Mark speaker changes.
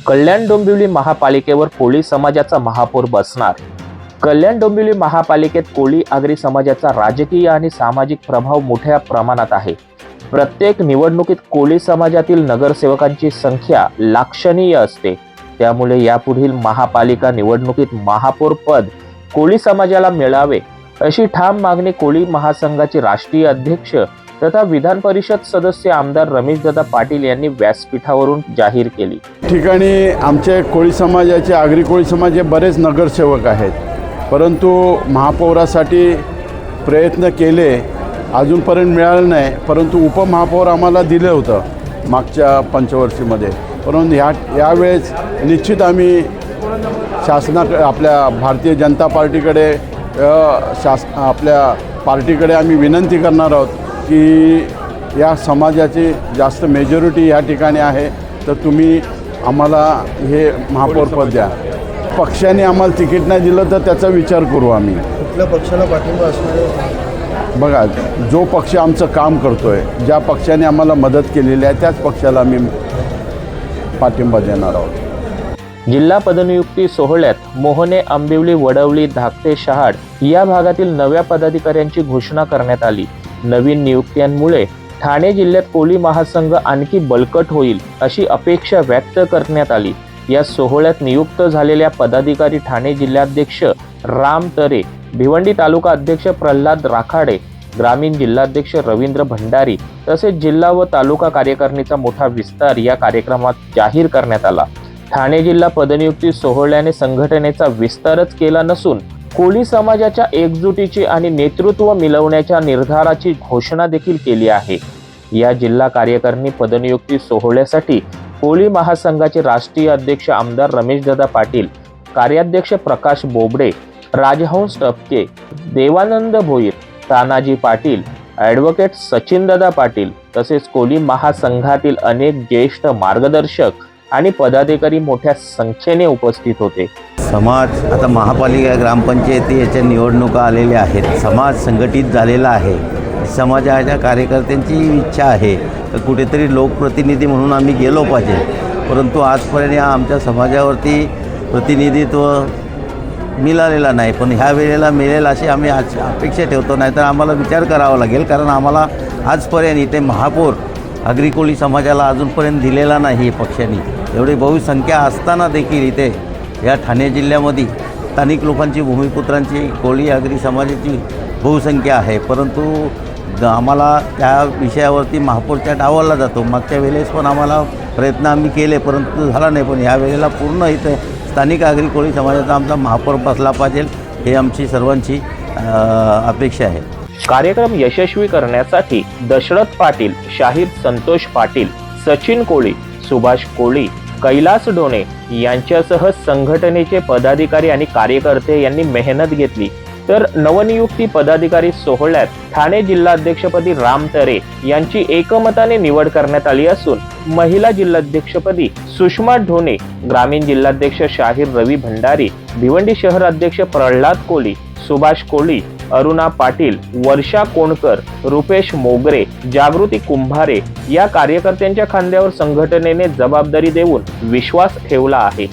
Speaker 1: कल्याण डोंबिवली महापालिकेवर कोळी समाजाचा महापौर बसणार। कल्याण डोंबिवली महापालिकेत कोळी आगरी समाजाचा राजकीय आणि सामाजिक प्रभाव मोठ्या प्रमाणात आहे। प्रत्येक निवडणुकीत कोळी समाजातील नगरसेवकांची संख्या लक्षणीय असते। त्यामुळे यापुढील महापालिका निवडणुकीत महापौर पद कोळी समाजाला मिळावे अशी ठाम मागणी कोळी महासंघाचे राष्ट्रीय अध्यक्ष तथा विधान परिषद सदस्य आमदार रमेशदादा पाटील यांनी व्यासपीठावरून जाहीर केली।
Speaker 2: ठिकाणी आमचे कोळी समाजाचे आगरी कोळी समाजाचे बरेच नगरसेवक आहेत, परंतु महापौरासाठी प्रयत्न केले, अजूनपर्यंत मिळालं नाही। परंतु उपमहापौर आम्हाला दिलं होतं मागच्या पंचवर्षीमध्ये, परंतु यावेळेस निश्चित आम्ही आपल्या भारतीय जनता पार्टीकडे आपल्या पार्टीकडे आम्ही विनंती करणार आहोत की या समाजाची जास्त मेजॉरिटी या ठिकाणी आहे, तर तुम्ही आम्हाला हे महापौर पद द्या। पक्षाने आम्हाला तिकीट नाही दिलं तर त्याचा विचार करू आम्ही।
Speaker 3: कुठल्या पक्षाला पाठिंबा असणार आहे?
Speaker 2: बघा, जो पक्ष आमचं काम करतोय, ज्या पक्षाने आम्हाला मदत केलेली आहे त्याच पक्षाला आम्ही पाठिंबा देणार आहोत।
Speaker 1: जिल्हा पदनियुक्ती सोहळ्यात मोहने, आंबिवली, वडवली, धाकटे, शहाड या भागातील नव्या पदाधिकाऱ्यांची घोषणा करण्यात आली। नवीन नियुक्त्यांमुळे ठाणे जिल्ह्यात कोळी महासंघ आणखी बळकट होईल अशी अपेक्षा व्यक्त करण्यात आली। या सोहळ्यात नियुक्त झालेल्या पदाधिकारी ठाणे जिल्हाध्यक्ष राम तरे, भिवंडी तालुका अध्यक्ष प्रल्हाद राखाडे, ग्रामीण जिल्हाध्यक्ष रवींद्र भंडारी तसेच जिल्हा व तालुका कार्यकारिणीचा मोठा विस्तार या कार्यक्रमात जाहीर करण्यात आला। ठाणे जिल्हा पदनियुक्ती सोहळ्याने संघटनेचा विस्तारच केला नसून कोळी समाजाच्या एकजुटीची आणि नेतृत्व मिळवण्याच्या निर्धाराची घोषणा देखील केली आहे। या जिल्हा कार्यकारिणी पदनियुक्ती सोहळ्यासाठी कोळी महासंघाचे राष्ट्रीय अध्यक्ष आमदार रमेशदादा पाटील, कार्याध्यक्ष प्रकाश बोबडे, राजहंस टपके, देवानंद भोईर, तानाजी पाटील, ॲडव्होकेट सचिनदादा पाटील तसेच कोळी महासंघातील अनेक ज्येष्ठ मार्गदर्शक आणि पदाधिकारी मोठ्या संख्येने उपस्थित होते।
Speaker 4: समाज आता महापालिका, ग्रामपंचायती याच्या निवडणुका आलेल्या आहेत। समाज संघटित झालेला आहे। समाजाच्या कार्यकर्त्यांची इच्छा आहे तर कुठेतरी लोकप्रतिनिधी म्हणून आम्ही गेलो पाहिजे, परंतु आजपर्यंत आमच्या समाजावरती प्रतिनिधित्व मिळालेला नाही। पण ह्या वेळेला मिळेल अशी आम्ही आज अपेक्षा ठेवतो, नाही तर आम्हाला विचार करावा लागेल, कारण आम्हाला आजपर्यंत इथे महापौर आगरी कोळी समाजाला अजूनपर्यंत दिलेला नाही पक्षाने। एवढी बहुसंख्या असताना देखील इथे या ठाणे जिल्ह्यामध्ये स्थानिक लोकांची, भूमिपुत्रांची, कोळी आगरी समाजाची बहुसंख्या आहे, परंतु आम्हाला त्या विषयावरती महापौरच्या डावलला जातो। मागच्या वेळेस पण आम्हाला प्रयत्न आम्ही केले, परंतु झाला नाही। पण ह्या वेळेला पूर्ण इथे स्थानिक आगरी कोळी समाजाचा आमचा महापौर बसला पाहिजे, हे आमची सर्वांची अपेक्षा आहे।
Speaker 1: कार्यक्रम यशस्वी करण्यासाठी दशरथ पाटील, शाहीर संतोष पाटील, सचिन कोळी, सुभाष कोळी, कैलास डोणे यांच्यासह संघटनेचे पदाधिकारी आणि कार्यकर्ते यांनी मेहनत घेतली। तर नवनियुक्ती पदाधिकारी सोहळ्यात ठाणे जिल्हाध्यक्षपदी राम तरे यांची एकमताने निवड करण्यात आली असून महिला जिल्हाध्यक्षपदी सुषमा ढोणे, ग्रामीण जिल्हाध्यक्ष शाहीर रवी भंडारी, भिवंडी शहर अध्यक्ष प्रल्हाद कोळी, सुभाष कोळी, अरुणा पाटील, वर्षा कोणकर, रुपेश मोगरे, जागृती कुंभारे या कार्यकर्त्यांच्या खांद्यावर संघटनेने जबाबदारी देऊन विश्वास ठेवला आहे।